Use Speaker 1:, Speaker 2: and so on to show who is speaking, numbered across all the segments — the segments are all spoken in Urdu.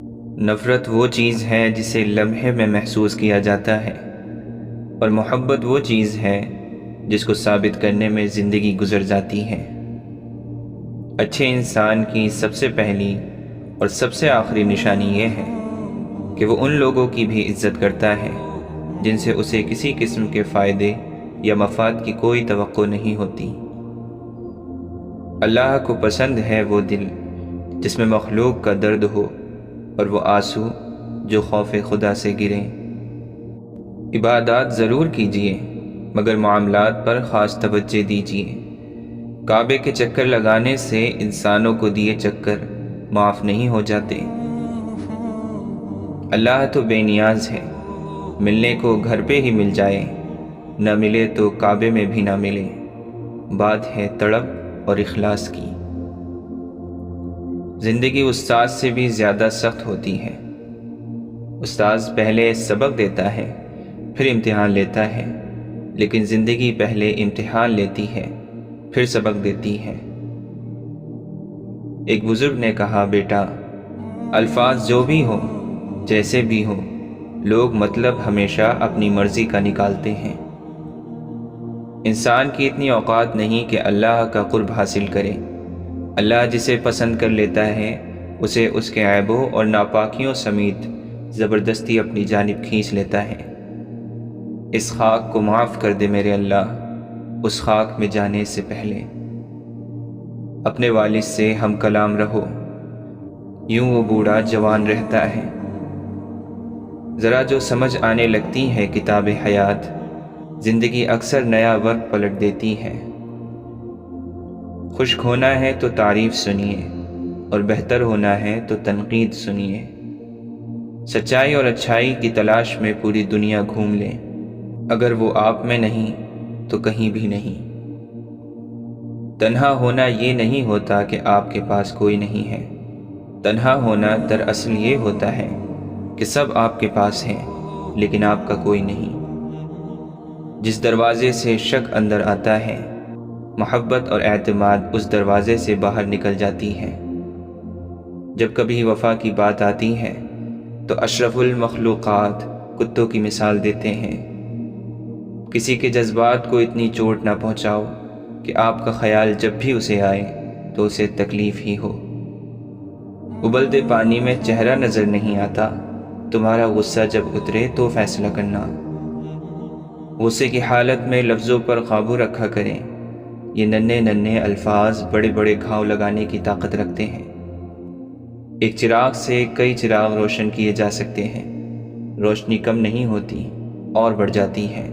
Speaker 1: نفرت وہ چیز ہے جسے لمحے میں محسوس کیا جاتا ہے، اور محبت وہ چیز ہے جس کو ثابت کرنے میں زندگی گزر جاتی ہے۔ اچھے انسان کی سب سے پہلی اور سب سے آخری نشانی یہ ہے کہ وہ ان لوگوں کی بھی عزت کرتا ہے جن سے اسے کسی قسم کے فائدے یا مفاد کی کوئی توقع نہیں ہوتی۔ اللہ کو پسند ہے وہ دل جس میں مخلوق کا درد ہو اور وہ آنسو جو خوف خدا سے گریں۔ عبادات ضرور کیجئے مگر معاملات پر خاص توجہ دیجئے۔ کعبے کے چکر لگانے سے انسانوں کو دیے چکر معاف نہیں ہو جاتے۔ اللہ تو بے نیاز ہے، ملنے کو گھر پہ ہی مل جائے، نہ ملے تو کعبے میں بھی نہ ملے۔ بات ہے تڑپ اور اخلاص کی۔ زندگی استاد سے بھی زیادہ سخت ہوتی ہے۔ استاد پہلے سبق دیتا ہے، پھر امتحان لیتا ہے، لیکن زندگی پہلے امتحان لیتی ہے، پھر سبق دیتی ہے۔ ایک بزرگ نے کہا، بیٹا، الفاظ جو بھی ہوں، جیسے بھی ہوں، لوگ مطلب ہمیشہ اپنی مرضی کا نکالتے ہیں۔ انسان کی اتنی اوقات نہیں کہ اللہ کا قرب حاصل کرے۔ اللہ جسے پسند کر لیتا ہے اسے اس کے عیبوں اور ناپاکیوں سمیت زبردستی اپنی جانب کھینچ لیتا ہے۔ اس خاک کو معاف کر دے میرے اللہ، اس خاک میں جانے سے پہلے۔ اپنے والد سے ہم کلام رہو، یوں وہ بوڑھا جوان رہتا ہے۔ ذرا جو سمجھ آنے لگتی ہے کتاب حیات، زندگی اکثر نیا ورق پلٹ دیتی ہے۔ خشک ہونا ہے تو تعریف سنیے، اور بہتر ہونا ہے تو تنقید سنیے۔ سچائی اور اچھائی کی تلاش میں پوری دنیا گھوم لیں، اگر وہ آپ میں نہیں تو کہیں بھی نہیں۔ تنہا ہونا یہ نہیں ہوتا کہ آپ کے پاس کوئی نہیں ہے، تنہا ہونا دراصل یہ ہوتا ہے کہ سب آپ کے پاس ہیں لیکن آپ کا کوئی نہیں۔ جس دروازے سے شک اندر آتا ہے، محبت اور اعتماد اس دروازے سے باہر نکل جاتی ہے۔ جب کبھی وفا کی بات آتی ہے تو اشرف المخلوقات کتوں کی مثال دیتے ہیں۔ کسی کے جذبات کو اتنی چوٹ نہ پہنچاؤ کہ آپ کا خیال جب بھی اسے آئے تو اسے تکلیف ہی ہو۔ ابلتے پانی میں چہرہ نظر نہیں آتا، تمہارا غصہ جب اترے تو فیصلہ کرنا۔ غصے کی حالت میں لفظوں پر قابو رکھا کریں، یہ ننھے ننھے الفاظ بڑے بڑے گھاؤ لگانے کی طاقت رکھتے ہیں۔ ایک چراغ سے کئی چراغ روشن کیے جا سکتے ہیں، روشنی کم نہیں ہوتی اور بڑھ جاتی ہے۔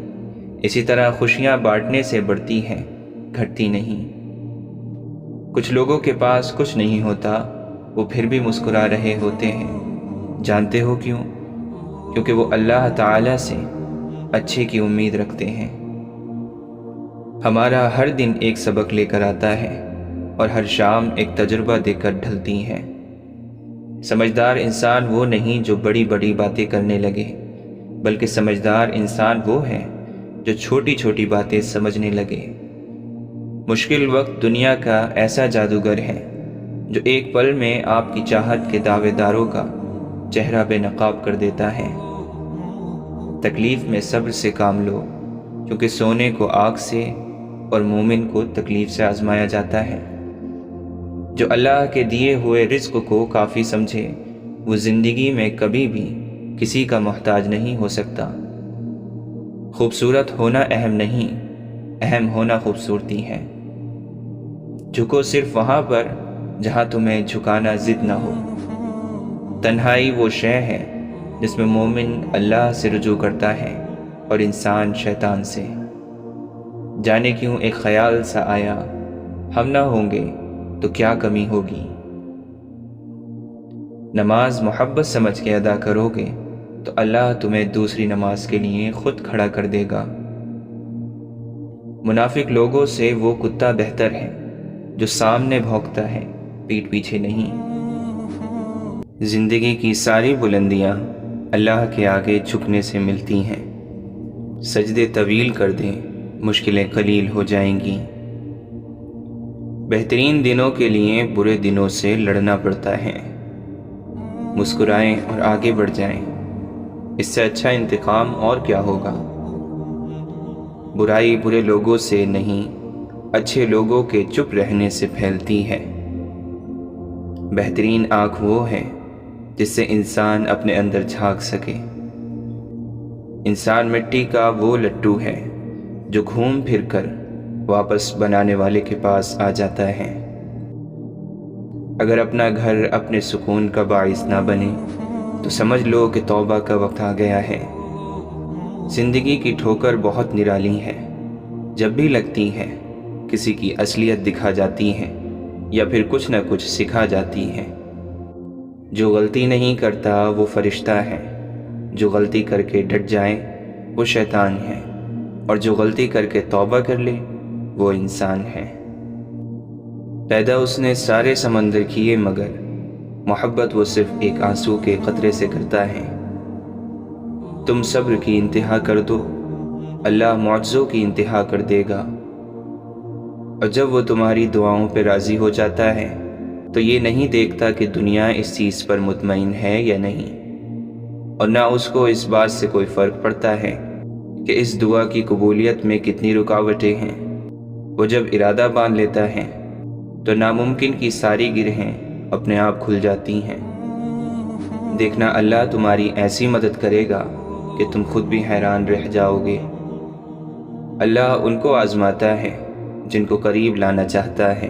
Speaker 1: اسی طرح خوشیاں بانٹنے سے بڑھتی ہیں، گھٹتی نہیں۔ کچھ لوگوں کے پاس کچھ نہیں ہوتا، وہ پھر بھی مسکرا رہے ہوتے ہیں۔ جانتے ہو کیوں؟ کیونکہ وہ اللہ تعالی سے اچھے کی امید رکھتے ہیں۔ ہمارا ہر دن ایک سبق لے کر آتا ہے اور ہر شام ایک تجربہ دے کر ڈھلتی ہے۔ سمجھدار انسان وہ نہیں جو بڑی بڑی باتیں کرنے لگے، بلکہ سمجھدار انسان وہ ہے جو چھوٹی چھوٹی باتیں سمجھنے لگے۔ مشکل وقت دنیا کا ایسا جادوگر ہے جو ایک پل میں آپ کی چاہت کے دعوے داروں کا چہرہ بے نقاب کر دیتا ہے۔ تکلیف میں صبر سے کام لو، کیونکہ سونے کو آگ سے اور مومن کو تکلیف سے آزمایا جاتا ہے۔ جو اللہ کے دیے ہوئے رزق کو کافی سمجھے، وہ زندگی میں کبھی بھی کسی کا محتاج نہیں ہو سکتا۔ خوبصورت ہونا اہم نہیں، اہم ہونا خوبصورتی ہے۔ جھکو صرف وہاں پر جہاں تمہیں جھکانا ضد نہ ہو۔ تنہائی وہ شے ہے جس میں مومن اللہ سے رجوع کرتا ہے اور انسان شیطان سے۔ جانے کیوں ایک خیال سا آیا، ہم نہ ہوں گے تو کیا کمی ہوگی۔ نماز محبت سمجھ کے ادا کرو گے تو اللہ تمہیں دوسری نماز کے لیے خود کھڑا کر دے گا۔ منافق لوگوں سے وہ کتا بہتر ہے جو سامنے بھونکتا ہے، پیٹھ پیچھے نہیں۔ زندگی کی ساری بلندیاں اللہ کے آگے جھکنے سے ملتی ہیں۔ سجدے طویل کر دیں، مشکلیں قلیل ہو جائیں گی۔ بہترین دنوں کے لیے برے دنوں سے لڑنا پڑتا ہے۔ مسکرائیں اور آگے بڑھ جائیں۔ اس سے اچھا انتقام اور کیا ہوگا؟ برائی برے لوگوں سے نہیں، اچھے لوگوں کے چپ رہنے سے پھیلتی ہے۔ بہترین آنکھ وہ ہے جس سے انسان اپنے اندر جھانک سکے۔ انسان مٹی کا وہ لڈو ہے جو گھوم پھر کر واپس بنانے والے کے پاس آ جاتا ہے۔ اگر اپنا گھر اپنے سکون کا باعث نہ بنے تو سمجھ لو کہ توبہ کا وقت آ گیا ہے۔ زندگی کی ٹھوکر بہت نرالی ہے، جب بھی لگتی ہے کسی کی اصلیت دکھا جاتی ہے یا پھر کچھ نہ کچھ سکھا جاتی ہے۔ جو غلطی نہیں کرتا وہ فرشتہ ہے، جو غلطی کر کے ڈٹ جائے وہ شیطان ہے، اور جو غلطی کر کے توبہ کر لے وہ انسان ہے۔ پیدا اس نے سارے سمندر کیے مگر محبت وہ صرف ایک آنسو کے قطرے سے کرتا ہے۔ تم صبر کی انتہا کر دو، اللہ معجزوں کی انتہا کر دے گا۔ اور جب وہ تمہاری دعاؤں پہ راضی ہو جاتا ہے تو یہ نہیں دیکھتا کہ دنیا اس چیز پر مطمئن ہے یا نہیں، اور نہ اس کو اس بات سے کوئی فرق پڑتا ہے کہ اس دعا کی قبولیت میں کتنی رکاوٹیں ہیں۔ وہ جب ارادہ باندھ لیتا ہے تو ناممکن کی ساری گرہیں اپنے آپ کھل جاتی ہیں۔ دیکھنا اللہ تمہاری ایسی مدد کرے گا کہ تم خود بھی حیران رہ جاؤ گے۔ اللہ ان کو آزماتا ہے جن کو قریب لانا چاہتا ہے۔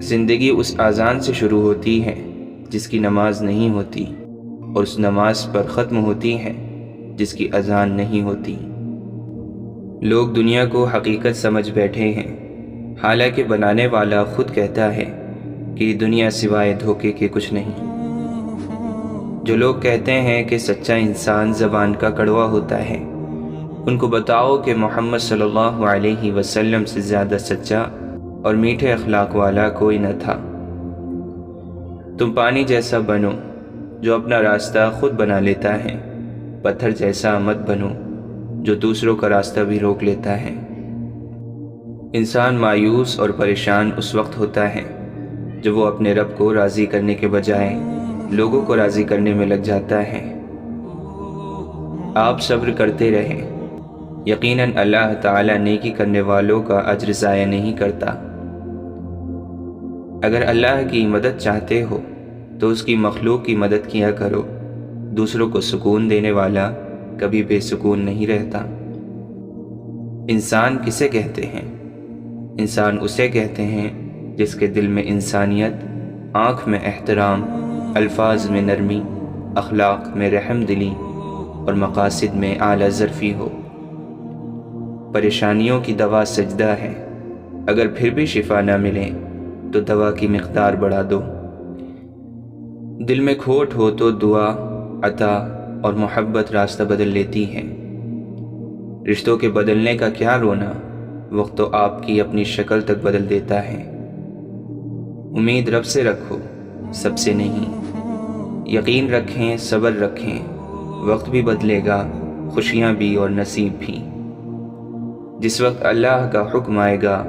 Speaker 1: زندگی اس اذان سے شروع ہوتی ہے جس کی نماز نہیں ہوتی، اور اس نماز پر ختم ہوتی ہے جس کی اذان نہیں ہوتی۔ لوگ دنیا کو حقیقت سمجھ بیٹھے ہیں، حالانکہ بنانے والا خود کہتا ہے کہ دنیا سوائے دھوکے کے کچھ نہیں۔ جو لوگ کہتے ہیں کہ سچا انسان زبان کا کڑوا ہوتا ہے، ان کو بتاؤ کہ محمد صلی اللہ علیہ وسلم سے زیادہ سچا اور میٹھے اخلاق والا کوئی نہ تھا۔ تم پانی جیسا بنو جو اپنا راستہ خود بنا لیتا ہے، پتھر جیسا مت بنو جو دوسروں کا راستہ بھی روک لیتا ہے۔ انسان مایوس اور پریشان اس وقت ہوتا ہے جب وہ اپنے رب کو راضی کرنے کے بجائے لوگوں کو راضی کرنے میں لگ جاتا ہے۔ آپ صبر کرتے رہیں، یقیناً اللہ تعالیٰ نیکی کرنے والوں کا اجر ضائع نہیں کرتا۔ اگر اللہ کی مدد چاہتے ہو تو اس کی مخلوق کی مدد کیا کرو۔ دوسروں کو سکون دینے والا کبھی بے سکون نہیں رہتا۔ انسان کسے کہتے ہیں؟ انسان اسے کہتے ہیں جس کے دل میں انسانیت، آنکھ میں احترام، الفاظ میں نرمی، اخلاق میں رحم دلی اور مقاصد میں اعلیٰ ظرفی ہو۔ پریشانیوں کی دوا سجدہ ہے، اگر پھر بھی شفا نہ ملے تو دوا کی مقدار بڑھا دو۔ دل میں کھوٹ ہو تو دعا، عطا اور محبت راستہ بدل لیتی ہے۔ رشتوں کے بدلنے کا کیا رونا، وقت تو آپ کی اپنی شکل تک بدل دیتا ہے۔ امید رب سے رکھو، سب سے نہیں۔ یقین رکھیں، صبر رکھیں، وقت بھی بدلے گا، خوشیاں بھی اور نصیب بھی۔ جس وقت اللہ کا حکم آئے گا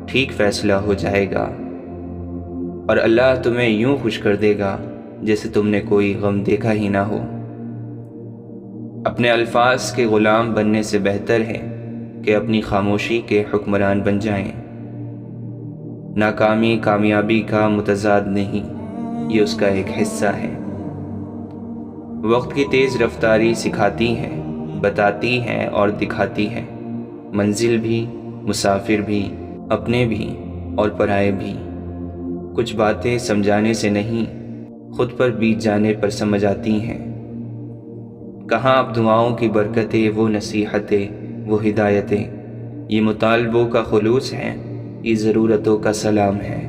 Speaker 1: ٹھیک فیصلہ ہو جائے گا، اور اللہ تمہیں یوں خوش کر دے گا جیسے تم نے کوئی غم دیکھا ہی نہ ہو۔ اپنے الفاظ کے غلام بننے سے بہتر ہے کہ اپنی خاموشی کے حکمران بن جائیں۔ ناکامی کامیابی کا متضاد نہیں، یہ اس کا ایک حصہ ہے۔ وقت کی تیز رفتاری سکھاتی ہے، بتاتی ہے اور دکھاتی ہے، منزل بھی، مسافر بھی، اپنے بھی اور پرائے بھی۔ کچھ باتیں سمجھانے سے نہیں، خود پر بیت جانے پر سمجھ آتی ہیں۔ کہاں اب دعاؤں کی برکتیں، وہ نصیحتیں، وہ ہدایتیں، یہ مطالبوں کا خلوص ہے، یہ ضرورتوں کا سلام ہے۔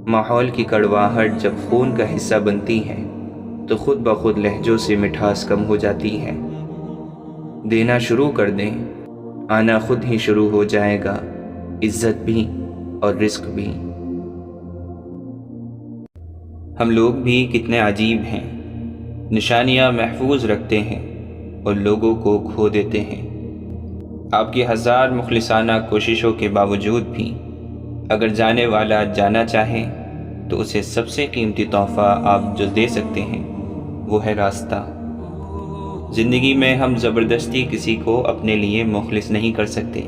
Speaker 1: ماحول کی کڑواہٹ جب خون کا حصہ بنتی ہے تو خود بخود لہجوں سے مٹھاس کم ہو جاتی ہے۔ دینا شروع کر دیں، آنا خود ہی شروع ہو جائے گا، عزت بھی اور رزق بھی۔ ہم لوگ بھی کتنے عجیب ہیں، نشانیاں محفوظ رکھتے ہیں اور لوگوں کو کھو دیتے ہیں۔ آپ کی ہزار مخلصانہ کوششوں کے باوجود بھی اگر جانے والا جانا چاہے تو اسے سب سے قیمتی تحفہ آپ جو دے سکتے ہیں وہ ہے راستہ۔ زندگی میں ہم زبردستی کسی کو اپنے لیے مخلص نہیں کر سکتے،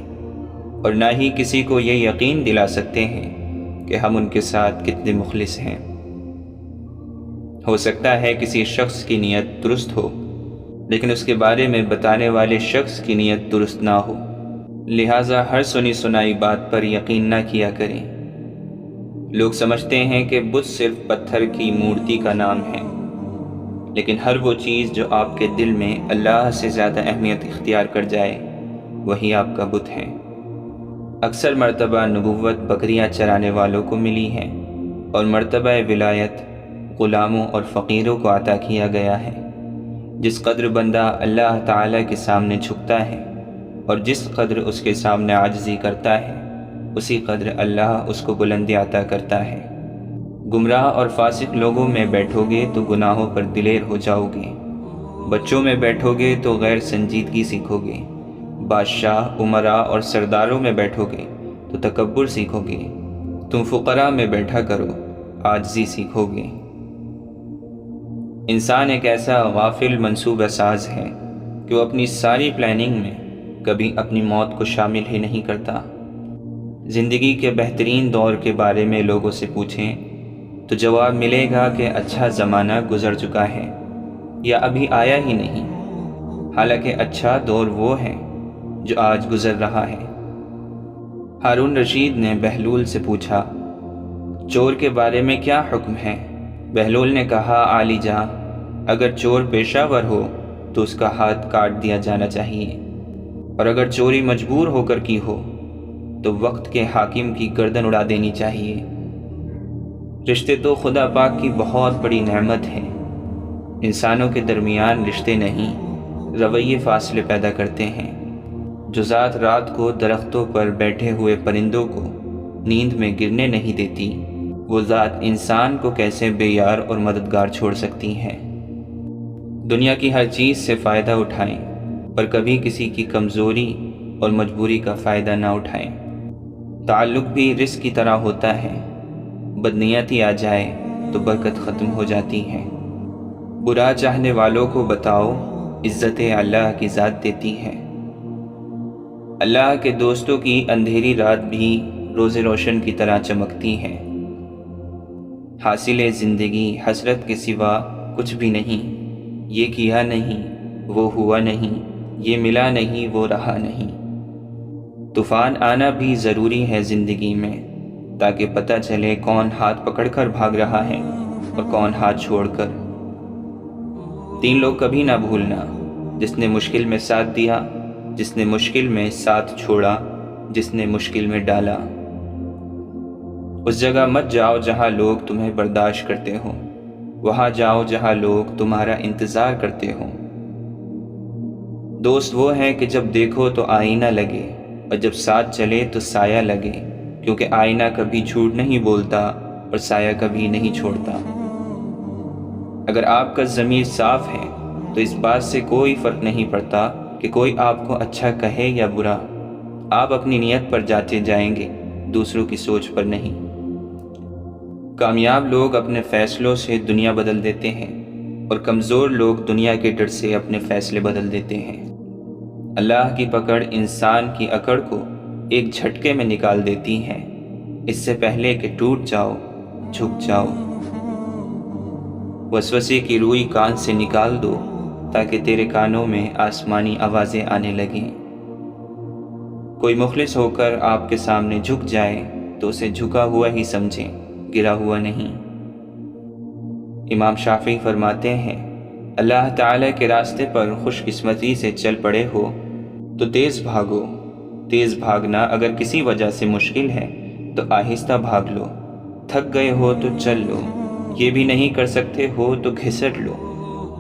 Speaker 1: اور نہ ہی کسی کو یہ یقین دلا سکتے ہیں کہ ہم ان کے ساتھ کتنے مخلص ہیں۔ ہو سکتا ہے کسی شخص کی نیت درست ہو، لیکن اس کے بارے میں بتانے والے شخص کی نیت درست نہ ہو، لہٰذا ہر سنی سنائی بات پر یقین نہ کیا کریں۔ لوگ سمجھتے ہیں کہ بت صرف پتھر کی مورتی کا نام ہے، لیکن ہر وہ چیز جو آپ کے دل میں اللہ سے زیادہ اہمیت اختیار کر جائے وہی آپ کا بت ہے۔ اکثر مرتبہ نبوت بکریاں چرانے والوں کو ملی ہے، اور مرتبہ ولایت غلاموں اور فقیروں کو عطا کیا گیا ہے۔ جس قدر بندہ اللہ تعالیٰ کے سامنے جھکتا ہے اور جس قدر اس کے سامنے عاجزی کرتا ہے، اسی قدر اللہ اس کو بلندی عطا کرتا ہے۔ گمراہ اور فاسق لوگوں میں بیٹھو گے تو گناہوں پر دلیر ہو جاؤ گے، بچوں میں بیٹھو گے تو غیر سنجیدگی سیکھو گے، بادشاہ، امراء اور سرداروں میں بیٹھو گے تو تکبر سیکھو گے، تم فقراء میں بیٹھا کرو، عاجزی سیکھو گے۔ انسان ایک ایسا غافل منصوبہ ساز ہے کہ وہ اپنی ساری پلاننگ میں کبھی اپنی موت کو شامل ہی نہیں کرتا۔ زندگی کے بہترین دور کے بارے میں لوگوں سے پوچھیں تو جواب ملے گا کہ اچھا زمانہ گزر چکا ہے یا ابھی آیا ہی نہیں، حالانکہ اچھا دور وہ ہے جو آج گزر رہا ہے۔ ہارون رشید نے بہلول سے پوچھا، چور کے بارے میں کیا حکم ہے؟ بہلول نے کہا، عالی جاں، اگر چور پیشہ ور ہو تو اس کا ہاتھ کاٹ دیا جانا چاہیے، اور اگر چوری مجبور ہو کر کی ہو تو وقت کے حاکم کی گردن اڑا دینی چاہیے۔ رشتے تو خدا پاک کی بہت بڑی نعمت ہیں۔ انسانوں کے درمیان رشتے نہیں، رویے فاصلے پیدا کرتے ہیں۔ جو ذات رات کو درختوں پر بیٹھے ہوئے پرندوں کو نیند میں گرنے نہیں دیتی، وہ ذات انسان کو کیسے بے یار اور مددگار چھوڑ سکتی ہے۔ دنیا کی ہر چیز سے فائدہ اٹھائیں، پر کبھی کسی کی کمزوری اور مجبوری کا فائدہ نہ اٹھائیں۔ تعلق بھی رزق کی طرح ہوتا ہے، بدنیتی آ جائے تو برکت ختم ہو جاتی ہے۔ برا چاہنے والوں کو بتاؤ، عزت اللہ کی ذات دیتی ہے۔ اللہ کے دوستوں کی اندھیری رات بھی روز روشن کی طرح چمکتی ہے۔ حاصل زندگی حسرت کے سوا کچھ بھی نہیں، یہ کیا نہیں، وہ ہوا نہیں، یہ ملا نہیں، وہ رہا نہیں۔ طوفان آنا بھی ضروری ہے زندگی میں، تاکہ پتہ چلے کون ہاتھ پکڑ کر بھاگ رہا ہے اور کون ہاتھ چھوڑ کر۔ 3 لوگ کبھی نہ بھولنا، جس نے مشکل میں ساتھ دیا، جس نے مشکل میں ساتھ چھوڑا، جس نے مشکل میں ڈالا۔ اس جگہ مت جاؤ جہاں لوگ تمہیں برداشت کرتے ہوں، وہاں جاؤ جہاں لوگ تمہارا انتظار کرتے ہوں۔ دوست وہ ہیں کہ جب دیکھو تو آئینہ لگے، اور جب ساتھ چلے تو سایہ لگے، کیونکہ آئینہ کبھی جھوٹ نہیں بولتا اور سایہ کبھی نہیں چھوڑتا۔ اگر آپ کا ضمیر صاف ہے تو اس بات سے کوئی فرق نہیں پڑتا کہ کوئی آپ کو اچھا کہے یا برا، آپ اپنی نیت پر جاتے جائیں گے، دوسروں کی سوچ پر نہیں۔ کامیاب لوگ اپنے فیصلوں سے دنیا بدل دیتے ہیں، اور کمزور لوگ دنیا کے ڈر سے اپنے فیصلے بدل دیتے ہیں۔ اللہ کی پکڑ انسان کی اکڑ کو ایک جھٹکے میں نکال دیتی ہے، اس سے پہلے کہ ٹوٹ جاؤ، جھک جاؤ۔ وسوسے کی روئی کان سے نکال دو تاکہ تیرے کانوں میں آسمانی آوازیں آنے لگیں۔ کوئی مخلص ہو کر آپ کے سامنے جھک جائے تو اسے جھکا ہوا ہی سمجھیں، گرا ہوا نہیں۔ امام شافعی فرماتے ہیں، اللہ تعالیٰ کے راستے پر خوش قسمتی سے چل پڑے ہو تو تیز بھاگو۔ تیز بھاگنا اگر کسی وجہ سے مشکل ہے تو آہستہ بھاگ لو۔ تھک گئے ہو تو چل لو، یہ بھی نہیں کر سکتے ہو تو گھسٹ لو،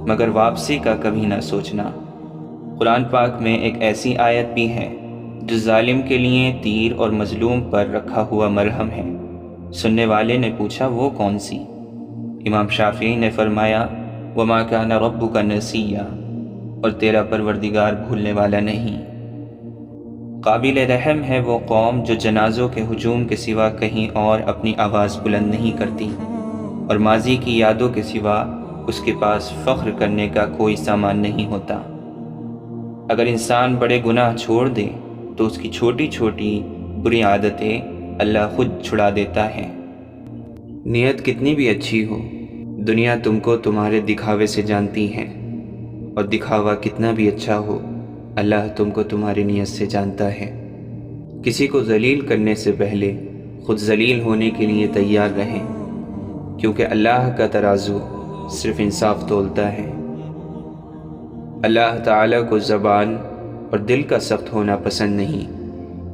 Speaker 1: مگر واپسی کا کبھی نہ سوچنا۔ قرآن پاک میں ایک ایسی آیت بھی ہے جو ظالم کے لیے تیر اور مظلوم پر رکھا ہوا مرہم ہے۔ سننے والے نے پوچھا، وہ کون سی؟ امام شافعی نے فرمایا، وَمَا كَانَ رَبُّكَ نَسِيًّا، اور تیرا پروردگار بھولنے والا نہیں۔ قابل رحم ہے وہ قوم جو جنازوں کے ہجوم کے سوا کہیں اور اپنی آواز بلند نہیں کرتی اور ماضی کی یادوں کے سوا اس کے پاس فخر کرنے کا کوئی سامان نہیں ہوتا۔ اگر انسان بڑے گناہ چھوڑ دے تو اس کی چھوٹی چھوٹی بری عادتیں اللہ خود چھڑا دیتا ہے۔ نیت کتنی بھی اچھی ہو، دنیا تم کو تمہارے دکھاوے سے جانتی ہے، اور دکھاوا کتنا بھی اچھا ہو، اللہ تم کو تمہاری نیت سے جانتا ہے۔ کسی کو ذلیل کرنے سے پہلے خود ذلیل ہونے کے لیے تیار رہیں، کیونکہ اللہ کا ترازو صرف انصاف تولتا ہے۔ اللہ تعالیٰ کو زبان اور دل کا سخت ہونا پسند نہیں،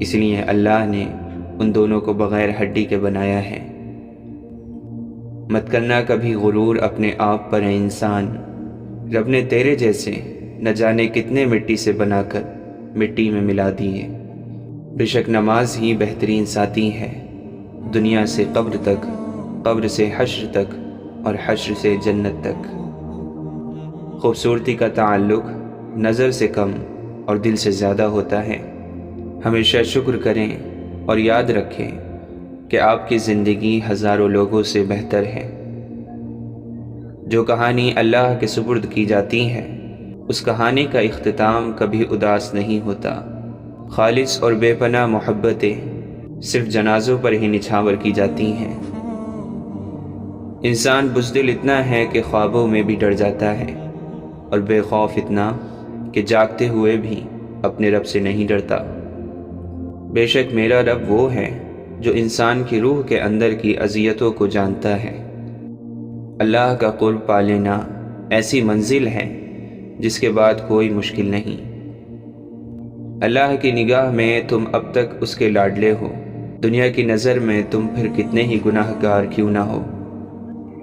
Speaker 1: اس لیے اللہ نے ان دونوں کو بغیر ہڈی کے بنایا ہے۔ مت کرنا کبھی غرور اپنے آپ پر، انسان رب نے تیرے جیسے نہ جانے کتنے مٹی سے بنا کر مٹی میں ملا دیے۔ بے شک نماز ہی بہترین ساتھی ہے، دنیا سے قبر تک، قبر سے حشر تک، اور حشر سے جنت تک۔ خوبصورتی کا تعلق نظر سے کم اور دل سے زیادہ ہوتا ہے۔ ہمیشہ شکر کریں اور یاد رکھیں کہ آپ کی زندگی ہزاروں لوگوں سے بہتر ہے۔ جو کہانی اللہ کے سپرد کی جاتی ہے، اس کہانی کا اختتام کبھی اداس نہیں ہوتا۔ خالص اور بے پناہ محبتیں صرف جنازوں پر ہی نچھاور کی جاتی ہیں۔ انسان بزدل اتنا ہے کہ خوابوں میں بھی ڈر جاتا ہے، اور بے خوف اتنا کہ جاگتے ہوئے بھی اپنے رب سے نہیں ڈرتا۔ بے شک میرا رب وہ ہے جو انسان کی روح کے اندر کی اذیتوں کو جانتا ہے۔ اللہ کا قرب پا لینا ایسی منزل ہے جس کے بعد کوئی مشکل نہیں۔ اللہ کی نگاہ میں تم اب تک اس کے لاڈلے ہو، دنیا کی نظر میں تم پھر کتنے ہی گناہ گار کیوں نہ ہو۔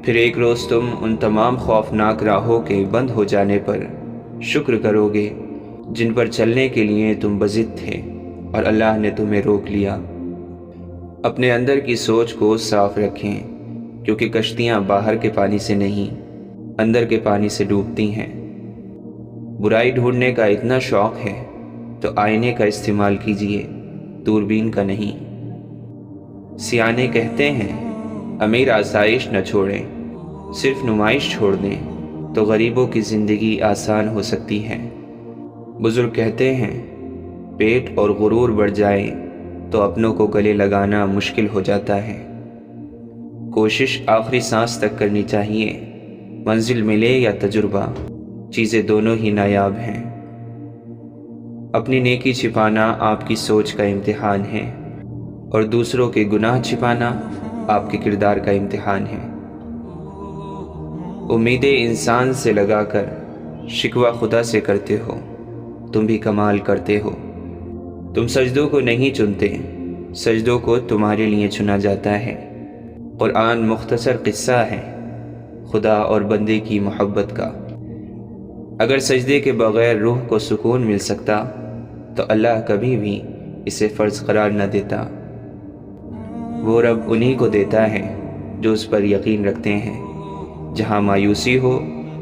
Speaker 1: پھر ایک روز تم ان تمام خوفناک راہوں کے بند ہو جانے پر شکر کرو گے جن پر چلنے کے لیے تم بضد تھے اور اللہ نے تمہیں روک لیا۔ اپنے اندر کی سوچ کو صاف رکھیں، کیونکہ کشتیاں باہر کے پانی سے نہیں، اندر کے پانی سے ڈوبتی ہیں۔ برائی ڈھونڈنے کا اتنا شوق ہے تو آئینے کا استعمال کیجیے، دوربین کا نہیں۔ سیانے کہتے ہیں امیر آسائش نہ چھوڑیں، صرف نمائش چھوڑ دیں تو غریبوں کی زندگی آسان ہو سکتی ہے۔ بزرگ کہتے ہیں پیٹ اور غرور بڑھ جائیں تو اپنوں کو گلے لگانا مشکل ہو جاتا ہے۔ کوشش آخری سانس تک کرنی چاہیے، منزل ملے یا تجربہ، چیزیں دونوں ہی نایاب ہیں۔ اپنی نیکی چھپانا آپ کی سوچ کا امتحان ہے، اور دوسروں کے گناہ چھپانا آپ کے کردار کا امتحان ہے۔ امیدیں انسان سے لگا کر شکوہ خدا سے کرتے ہو، تم بھی کمال کرتے ہو۔ تم سجدوں کو نہیں چنتے، سجدوں کو تمہارے لیے چنا جاتا ہے۔ قرآن مختصر قصہ ہے خدا اور بندے کی محبت کا۔ اگر سجدے کے بغیر روح کو سکون مل سکتا تو اللہ کبھی بھی اسے فرض قرار نہ دیتا۔ وہ رب انہی کو دیتا ہے جو اس پر یقین رکھتے ہیں۔ جہاں مایوسی ہو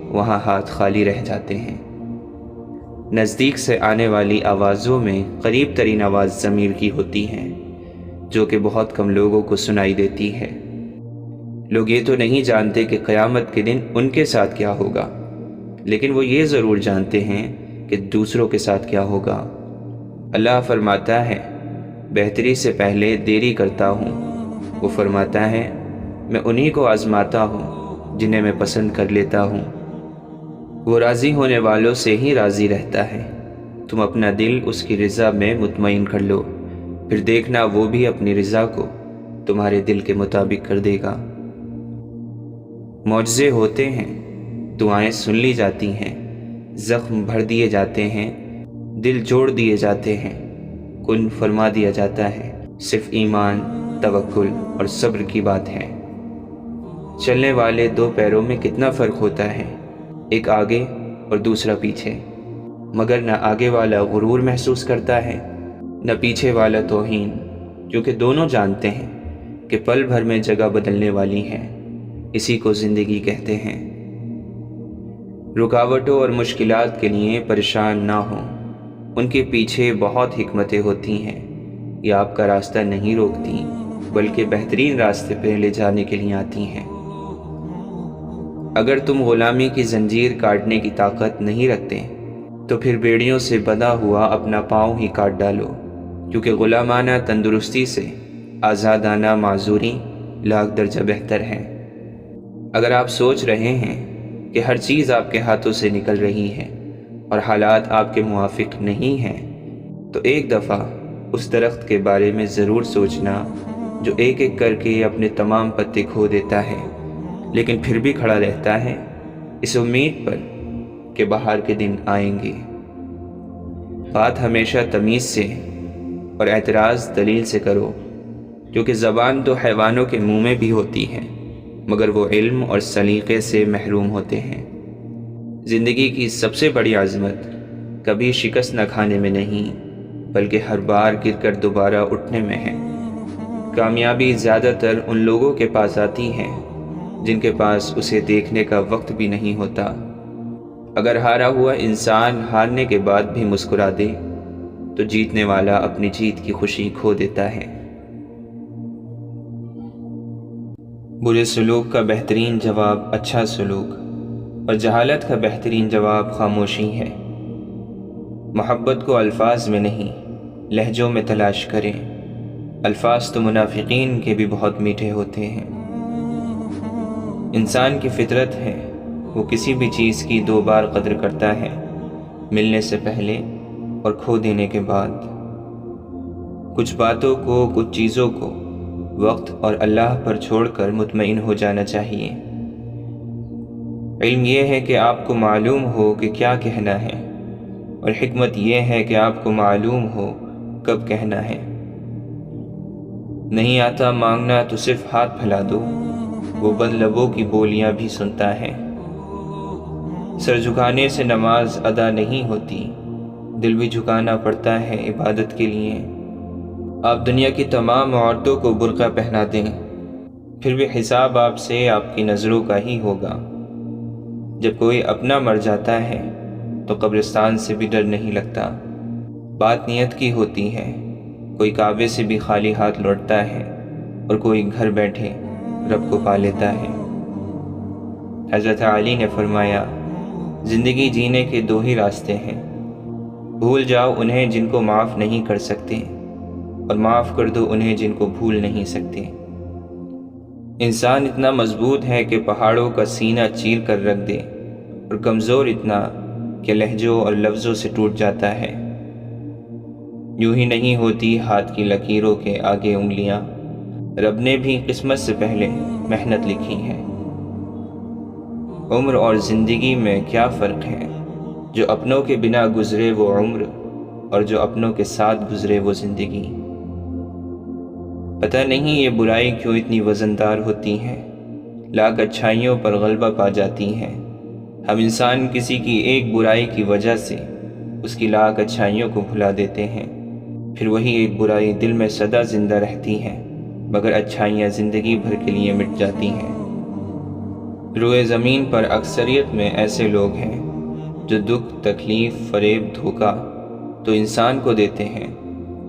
Speaker 1: وہاں ہاتھ خالی رہ جاتے ہیں۔ نزدیک سے آنے والی آوازوں میں قریب ترین آواز ضمیر کی ہوتی ہے، جو کہ بہت کم لوگوں کو سنائی دیتی ہے۔ لوگ یہ تو نہیں جانتے کہ قیامت کے دن ان کے ساتھ کیا ہوگا، لیکن وہ یہ ضرور جانتے ہیں کہ دوسروں کے ساتھ کیا ہوگا۔ اللہ فرماتا ہے بہتری سے پہلے دیری کرتا ہوں۔ وہ فرماتا ہے میں انہی کو آزماتا ہوں جنہیں میں پسند کر لیتا ہوں۔ وہ راضی ہونے والوں سے ہی راضی رہتا ہے۔ تم اپنا دل اس کی رضا میں مطمئن کر لو، پھر دیکھنا وہ بھی اپنی رضا کو تمہارے دل کے مطابق کر دے گا۔ معجزے ہوتے ہیں، دعائیں سن لی جاتی ہیں، زخم بھر دیے جاتے ہیں، دل جوڑ دیے جاتے ہیں، کن فرما دیا جاتا ہے۔ صرف ایمان، توکل اور صبر کی بات ہے۔ چلنے والے دو پیروں میں کتنا فرق ہوتا ہے، ایک آگے اور دوسرا پیچھے، مگر نہ آگے والا غرور محسوس کرتا ہے نہ پیچھے والا توہین، کیونکہ دونوں جانتے ہیں کہ پل بھر میں جگہ بدلنے والی ہے۔ اسی کو زندگی کہتے ہیں۔ رکاوٹوں اور مشکلات کے لیے پریشان نہ ہوں، ان کے پیچھے بہت حکمتیں ہوتی ہیں، یہ آپ کا راستہ نہیں روکتی بلکہ بہترین راستے پہ لے جانے کے لیے آتی ہیں۔ اگر تم غلامی کی زنجیر کاٹنے کی طاقت نہیں رکھتے تو پھر بیڑیوں سے بندھا ہوا اپنا پاؤں ہی کاٹ ڈالو، کیونکہ غلامانہ تندرستی سے آزادانہ معذوری لاکھ درجہ بہتر ہے۔ اگر آپ سوچ رہے ہیں کہ ہر چیز آپ کے ہاتھوں سے نکل رہی ہے اور حالات آپ کے موافق نہیں ہیں، تو ایک دفعہ اس درخت کے بارے میں ضرور سوچنا جو ایک ایک کر کے اپنے تمام پتے کھو دیتا ہے لیکن پھر بھی کھڑا رہتا ہے، اس امید پر کہ بہار کے دن آئیں گے۔ بات ہمیشہ تمیز سے اور اعتراض دلیل سے کرو، کیونکہ زبان تو حیوانوں کے منہ میں بھی ہوتی ہے مگر وہ علم اور سلیقے سے محروم ہوتے ہیں۔ زندگی کی سب سے بڑی عظمت کبھی شکست نہ کھانے میں نہیں بلکہ ہر بار گر کر دوبارہ اٹھنے میں ہے۔ کامیابی زیادہ تر ان لوگوں کے پاس آتی ہے جن کے پاس اسے دیکھنے کا وقت بھی نہیں ہوتا۔ اگر ہارا ہوا انسان ہارنے کے بعد بھی مسکرا دے تو جیتنے والا اپنی جیت کی خوشی کھو دیتا ہے۔ برے سلوک کا بہترین جواب اچھا سلوک اور جہالت کا بہترین جواب خاموشی ہے۔ محبت کو الفاظ میں نہیں لہجوں میں تلاش کریں، الفاظ تو منافقین کے بھی بہت میٹھے ہوتے ہیں۔ انسان کی فطرت ہے وہ کسی بھی چیز کی دو بار قدر کرتا ہے، ملنے سے پہلے اور کھو دینے کے بعد۔ کچھ باتوں کو، کچھ چیزوں کو وقت اور اللہ پر چھوڑ کر مطمئن ہو جانا چاہیے۔ علم یہ ہے کہ آپ کو معلوم ہو کہ کیا کہنا ہے، اور حکمت یہ ہے کہ آپ کو معلوم ہو کب کہنا ہے۔ نہیں آتا مانگنا تو صرف ہاتھ پھیلا دو، وہ بند لبوں کی بولیاں بھی سنتا ہے۔ سر جھکانے سے نماز ادا نہیں ہوتی، دل بھی جھکانا پڑتا ہے عبادت کے لیے۔ آپ دنیا کی تمام عورتوں کو برقع پہنا دیں، پھر بھی حساب آپ سے آپ کی نظروں کا ہی ہوگا۔ جب کوئی اپنا مر جاتا ہے تو قبرستان سے بھی ڈر نہیں لگتا۔ بات نیت کی ہوتی ہے، کوئی کعبے سے بھی خالی ہاتھ لوٹتا ہے اور کوئی گھر بیٹھے رب کو پا لیتا ہے۔ حضرت علی نے فرمایا، زندگی جینے کے دو ہی راستے ہیں، بھول جاؤ انہیں جن کو معاف نہیں کر سکتے، اور معاف کر دو انہیں جن کو بھول نہیں سکتے۔ انسان اتنا مضبوط ہے کہ پہاڑوں کا سینہ چیر کر رکھ دے، اور کمزور اتنا کہ لہجوں اور لفظوں سے ٹوٹ جاتا ہے۔ یوں ہی نہیں ہوتی ہاتھ کی لکیروں کے آگے انگلیاں، رب نے بھی قسمت سے پہلے محنت لکھی ہے۔ عمر اور زندگی میں کیا فرق ہے؟ جو اپنوں کے بنا گزرے وہ عمر، اور جو اپنوں کے ساتھ گزرے وہ زندگی۔ پتہ نہیں یہ برائی کیوں اتنی وزندار ہوتی ہے، لاکھ اچھائیوں پر غلبہ پا جاتی ہے۔ ہم انسان کسی کی ایک برائی کی وجہ سے اس کی لاکھ اچھائیوں کو بھلا دیتے ہیں، پھر وہی ایک برائی دل میں سدا زندہ رہتی ہے مگر اچھائیاں زندگی بھر کے لیے مٹ جاتی ہیں۔ روئے زمین پر اکثریت میں ایسے لوگ ہیں جو دکھ، تکلیف، فریب، دھوکہ تو انسان کو دیتے ہیں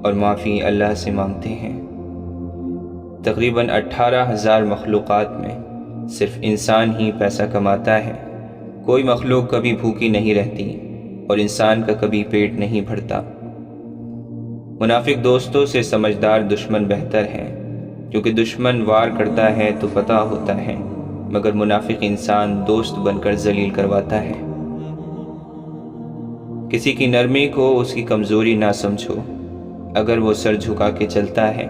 Speaker 1: اور معافی اللہ سے مانگتے ہیں۔ تقریباً 18,000 مخلوقات میں صرف انسان ہی پیسہ کماتا ہے۔ کوئی مخلوق کبھی بھوکی نہیں رہتی اور انسان کا کبھی پیٹ نہیں بھرتا۔ منافق دوستوں سے سمجھدار دشمن بہتر ہے، کیونکہ دشمن وار کرتا ہے تو پتہ ہوتا ہے مگر منافق انسان دوست بن کر ذلیل کرواتا ہے۔ کسی کی نرمی کو اس کی کمزوری نہ سمجھو، اگر وہ سر جھکا کے چلتا ہے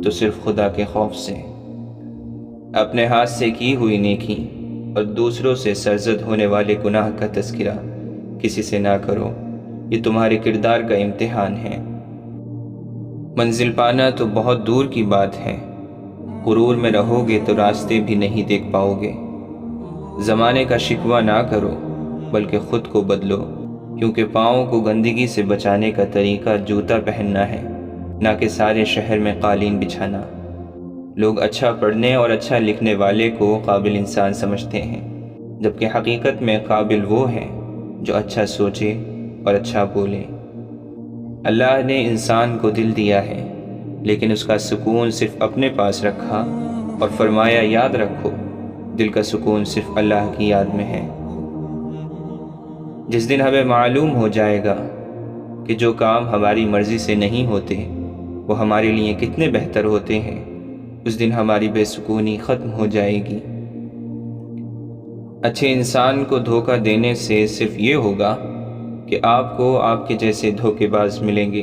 Speaker 1: تو صرف خدا کے خوف سے۔ اپنے ہاتھ سے کی ہوئی نیکی اور دوسروں سے سرزد ہونے والے گناہ کا تذکرہ کسی سے نہ کرو، یہ تمہارے کردار کا امتحان ہے۔ منزل پانا تو بہت دور کی بات ہے، غرور میں رہو گے تو راستے بھی نہیں دیکھ پاؤ گے۔ زمانے کا شکوہ نہ کرو بلکہ خود کو بدلو، کیونکہ پاؤں کو گندگی سے بچانے کا طریقہ جوتا پہننا ہے، نہ کہ سارے شہر میں قالین بچھانا۔ لوگ اچھا پڑھنے اور اچھا لکھنے والے کو قابل انسان سمجھتے ہیں، جبکہ حقیقت میں قابل وہ ہے جو اچھا سوچے اور اچھا بولے۔ اللہ نے انسان کو دل دیا ہے، لیکن اس کا سکون صرف اپنے پاس رکھا اور فرمایا یاد رکھو دل کا سکون صرف اللہ کی یاد میں ہے۔ جس دن ہمیں معلوم ہو جائے گا کہ جو کام ہماری مرضی سے نہیں ہوتے وہ ہمارے لیے کتنے بہتر ہوتے ہیں، اس دن ہماری بے سکونی ختم ہو جائے گی۔ اچھے انسان کو دھوکہ دینے سے صرف یہ ہوگا کہ آپ کو آپ کے جیسے دھوکے باز ملیں گے،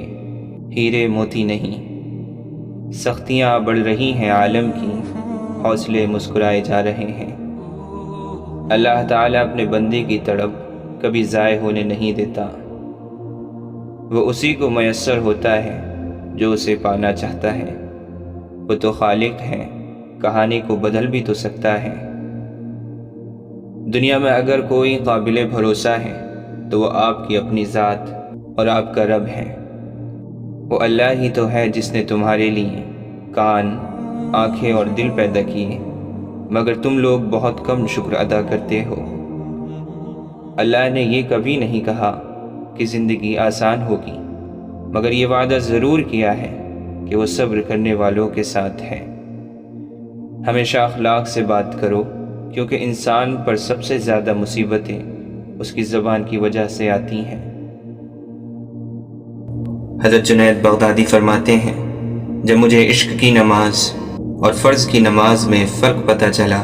Speaker 1: ہیرے موتی نہیں۔ سختیاں بڑھ رہی ہیں عالم کی، حوصلے مسکرائے جا رہے ہیں۔ اللہ تعالیٰ اپنے بندے کی تڑپ کبھی ضائع ہونے نہیں دیتا، وہ اسی کو میسر ہوتا ہے جو اسے پانا چاہتا ہے۔ وہ تو خالق ہے، کہانی کو بدل بھی تو سکتا ہے۔ دنیا میں اگر کوئی قابل بھروسہ ہے تو وہ آپ کی اپنی ذات اور آپ کا رب ہے۔ وہ اللہ ہی تو ہے جس نے تمہارے لیے کان، آنکھیں اور دل پیدا کیے، مگر تم لوگ بہت کم شکر ادا کرتے ہو۔ اللہ نے یہ کبھی نہیں کہا کہ زندگی آسان ہوگی، مگر یہ وعدہ ضرور کیا ہے کہ وہ صبر کرنے والوں کے ساتھ ہے۔ ہمیشہ اخلاق سے بات کرو، کیونکہ انسان پر سب سے زیادہ مصیبتیں اس کی زبان کی وجہ سے آتی ہیں۔ حضرت جنید بغدادی فرماتے ہیں، جب مجھے عشق کی نماز اور فرض کی نماز میں فرق پتہ چلا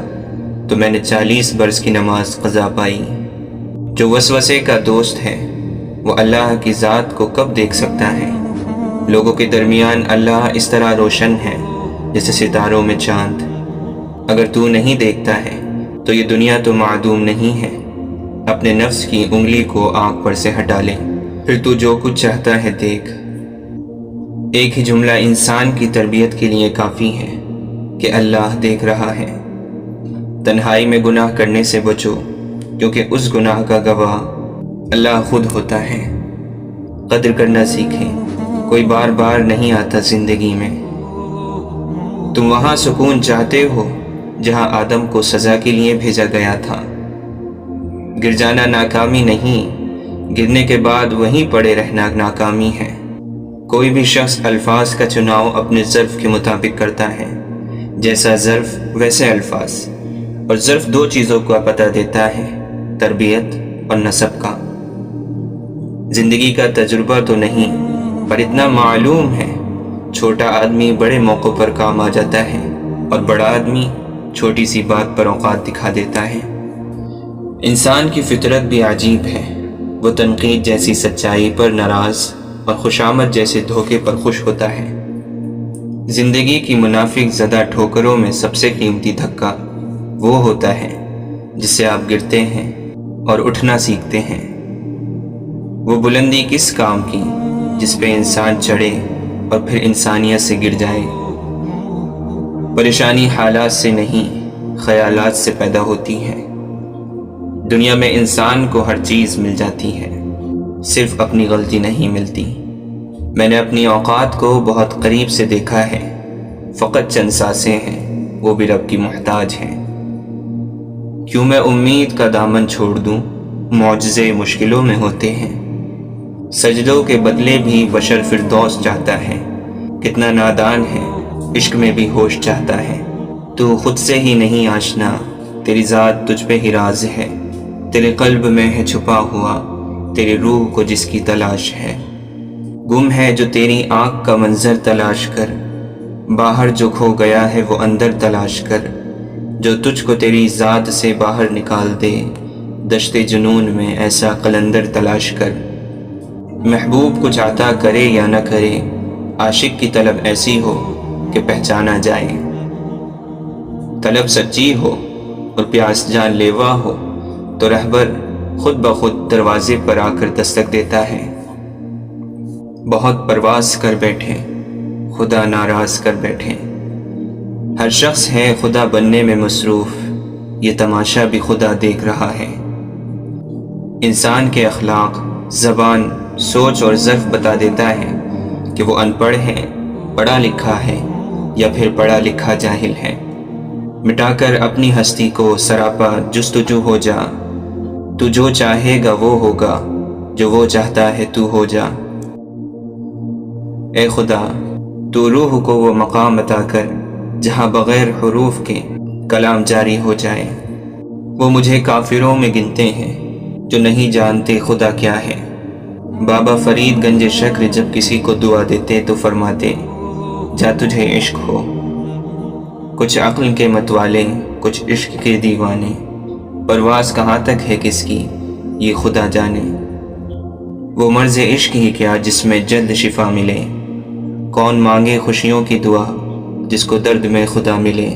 Speaker 1: تو میں نے 40 برس کی نماز قضا پائی۔ جو وسوسے کا دوست ہے وہ اللہ کی ذات کو کب دیکھ سکتا ہے؟ لوگوں کے درمیان اللہ اس طرح روشن ہے جیسے ستاروں میں چاند۔ اگر تو نہیں دیکھتا ہے تو یہ دنیا تو معدوم نہیں ہے۔ اپنے نفس کی انگلی کو آنکھ پر سے ہٹا لے، پھر تو جو کچھ چاہتا ہے دیکھ۔ ایک ہی جملہ انسان کی تربیت کے لیے کافی ہے کہ اللہ دیکھ رہا ہے۔ تنہائی میں گناہ کرنے سے بچو، کیونکہ اس گناہ کا گواہ اللہ خود ہوتا ہے۔ قدر کرنا سیکھیں، کوئی بار بار نہیں آتا زندگی میں۔ تم وہاں سکون چاہتے ہو جہاں آدم کو سزا کے لیے بھیجا گیا تھا۔ گر جانا ناکامی نہیں، گرنے کے بعد وہیں پڑے رہنا ناکامی ہے۔ کوئی بھی شخص الفاظ کا چناؤ اپنے ظرف کے مطابق کرتا ہے، جیسا ظرف ویسے الفاظ، اور ظرف 2 چیزوں کا پتہ دیتا ہے، تربیت اور نسب کا۔ زندگی کا تجربہ تو نہیں، پر اتنا معلوم ہے، چھوٹا آدمی بڑے موقع پر کام آ جاتا ہے اور بڑا آدمی چھوٹی سی بات پر اوقات دکھا دیتا ہے۔ انسان کی فطرت بھی عجیب ہے، وہ تنقید جیسی سچائی پر ناراض اور خوشامد جیسے دھوکے پر خوش ہوتا ہے۔ زندگی کی منافق زدہ ٹھوکروں میں سب سے قیمتی دھکا وہ ہوتا ہے جس سے آپ گرتے ہیں اور اٹھنا سیکھتے ہیں۔ وہ بلندی کس کام کی جس پہ انسان چڑھے اور پھر انسانیت سے گر جائے۔ پریشانی حالات سے نہیں، خیالات سے پیدا ہوتی ہے۔ دنیا میں انسان کو ہر چیز مل جاتی ہے، صرف اپنی غلطی نہیں ملتی۔ میں نے اپنی اوقات کو بہت قریب سے دیکھا ہے، فقط چند سانسیں ہیں، وہ بھی رب کی محتاج ہیں۔ کیوں میں امید کا دامن چھوڑ دوں، معجزے مشکلوں میں ہوتے ہیں۔ سجدوں کے بدلے بھی بشر فردوس چاہتا ہے، کتنا نادان ہے، عشق میں بھی ہوش چاہتا ہے۔ تو خود سے ہی نہیں آشنا، تیری ذات تجھ پہ ہی راز ہے، تیرے قلب میں ہے چھپا ہوا، تیری روح کو جس کی تلاش ہے۔ گم ہے جو تیری آنکھ کا منظر تلاش کر، باہر جو کھو گیا ہے وہ اندر تلاش کر، جو تجھ کو تیری ذات سے باہر نکال دے، دشت جنون میں ایسا قلندر تلاش کر۔ محبوب کچھ عطا کرے یا نہ کرے، عاشق کی طلب ایسی ہو کہ پہچانا جائے۔ طلب سچی ہو اور پیاس جان لیوا ہو تو رہبر خود بخود دروازے پر آ کر دستک دیتا ہے۔ بہت پرواز کر بیٹھے، خدا ناراض کر بیٹھے۔ ہر شخص ہے خدا بننے میں مصروف، یہ تماشا بھی خدا دیکھ رہا ہے۔ انسان کے اخلاق، زبان، سوچ اور ظرف بتا دیتا ہے کہ وہ ان پڑھ ہے، پڑھا لکھا ہے یا پھر پڑھا لکھا جاہل ہے۔ مٹا کر اپنی ہستی کو سراپا جستجو ہو جا، تو جو چاہے گا وہ ہوگا، جو وہ چاہتا ہے تو ہو جا۔ اے خدا، تو روح کو وہ مقام عطا کر جہاں بغیر حروف کے کلام جاری ہو جائے۔ وہ مجھے کافروں میں گنتے ہیں جو نہیں جانتے خدا کیا ہے۔ بابا فرید گنج شکر جب کسی کو دعا دیتے تو فرماتے، جا تجھے عشق ہو۔ کچھ عقل کے متوالے، کچھ عشق کے دیوانے، پرواز کہاں تک ہے کس کی یہ خدا جانے۔ وہ مرض عشق ہی کیا جس میں جلد شفا ملے، کون مانگے خوشیوں کی دعا جس کو درد میں خدا ملے۔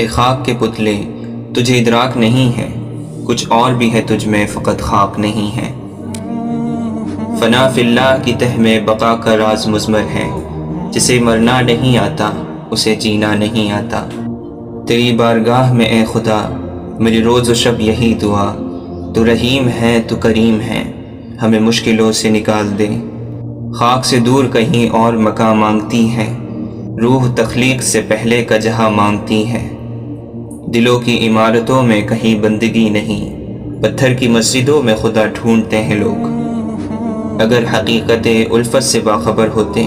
Speaker 1: اے خاک کے پتلے، تجھے ادراک نہیں ہے، کچھ اور بھی ہے تجھ میں فقط خاک نہیں ہے۔ فنا فی اللہ کی تہ میں بقا کا راز مضمر ہے، جسے مرنا نہیں آتا اسے جینا نہیں آتا۔ تیری بارگاہ میں اے خدا میری روز و شب یہی دعا، تو رحیم ہے تو کریم ہے، ہمیں مشکلوں سے نکال دے۔ خاک سے دور کہیں اور مقام مانگتی ہے، روح تخلیق سے پہلے کا جہاں مانگتی ہے۔ دلوں کی عمارتوں میں کہیں بندگی نہیں، پتھر کی مسجدوں میں خدا ڈھونڈتے ہیں لوگ۔ اگر حقیقت الفت سے باخبر ہوتے،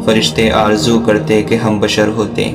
Speaker 1: فرشتے آرزو کرتے کہ ہم بشر ہوتے۔